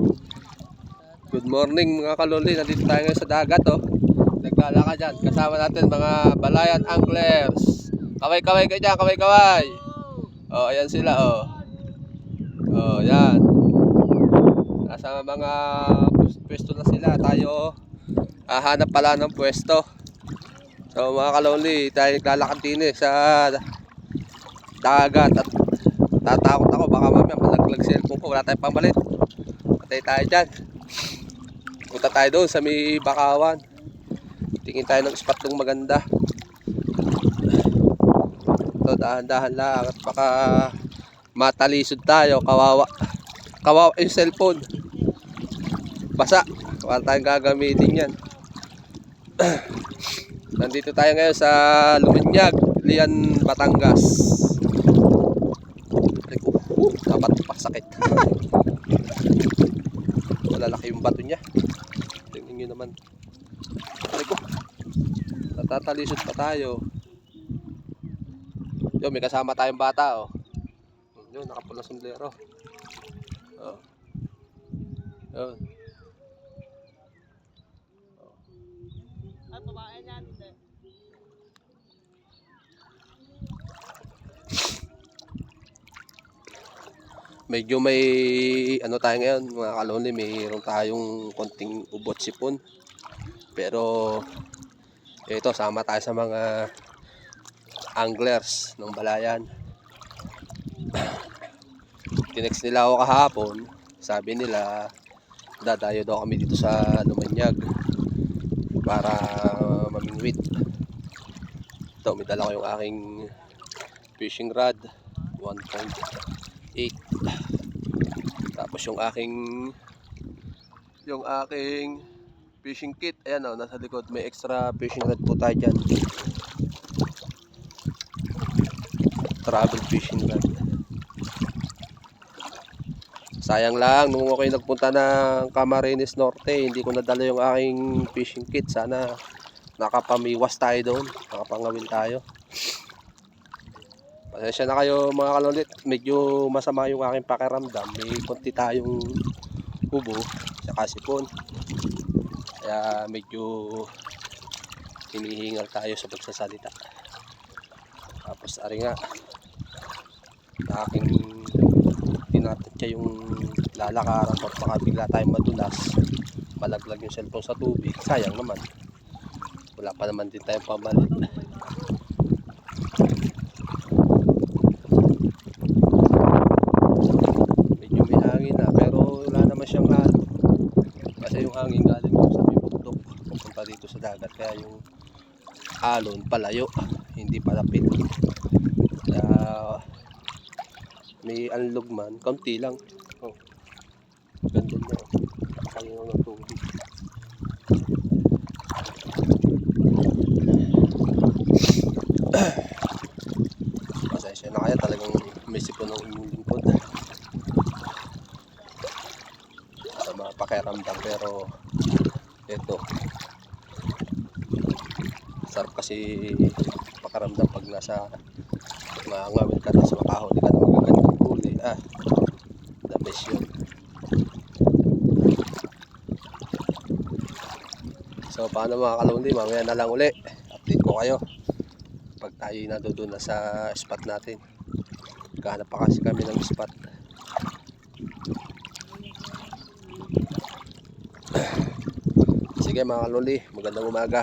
Good morning mga kaloli, nandito tayo ngayon sa dagat oh. Naglalakad dyan, kasama natin mga Balayan Anglers. Kaway-kaway kayo dyan, kaway-kaway. Oh, ayan sila oh. Oh, yan. Nasa mga pwesto na sila, tayo hahanap pala ng pwesto. So mga kaloli, tayo naglalakad din sa dagat at tatakot ako, baka mamaya malaglag cellphone ko, wala tayong pambalit. Patay tayo dyan. Punta tayo doon sa may Bakawan. Tingin tayo ng spot ng maganda. Ito, dahan-dahan lang at baka matalisod tayo. Kawawa yung cellphone. Basa. Wala tayong gagamitin yan. Nandito tayo ngayon sa Luminyag, Lian, Batangas. Dapat pasakit. Malalaki yung bato niya. Tingnan nyo naman. Ay ko, natatalisod pa tayo. Yo, may kasama tayong bata oh. Yun, nakapulang sombrero. Oh. Yun. At tumain yan. Medyo may ano tayo ngayon mga kaloli, mayroon tayong konting ubot sipon. Pero ito, sama tayo sa mga anglers ng Balayan. Tinext nila ako kahapon, sabi nila dadayo daw kami dito sa Luminyag para mamingwit. Ito, may dala ko yung aking fishing rod 1.8, tapos yung aking fishing kit, ayan o, nasa likod may extra fishing rod po tayo dyan, travel fishing rod. Sayang lang, nung ako nagpunta ng Camarines Norte, hindi ko nadala yung aking fishing kit. Sana nakapamiwas tayo doon, nakapangawin tayo. Pasensya na kayo mga kalolit, medyo masama yung aking pakiramdam. May konti tayong kubo sa sipon, kaya medyo hinihingal tayo sa pagsasalita. Tapos ari nga, aking tinatantya yung lalakaran at baka bigla tayong madulas, malaglag yung cellphone sa tubig. Sayang naman, wala pa naman din tayong pamalit. Medyo may hangin na, pero wala naman siyang halo, kasi yung hangin galing doon sa may bundok pupunta dito sa dagat, kaya yung alon palayo, hindi palapit. Kaya may anlog man, kaunti lang. Oh, ganda na. Kaya ng tubig. Pasensya na kaya, talagang may sipon ng inyong lingkod. Sa mga pakiramdam, pero ito, sarap kasi pakiramdam pag nasa ngawin ka na sa makahuli ka na magagandang huli. The best yun. So paano mga kaluli, mamaya na lang uli update ko kayo pag tayo nadoon na sa spot natin. Kahanap pa kasi kami ng spot. Sige mga kaluli, magandang umaga.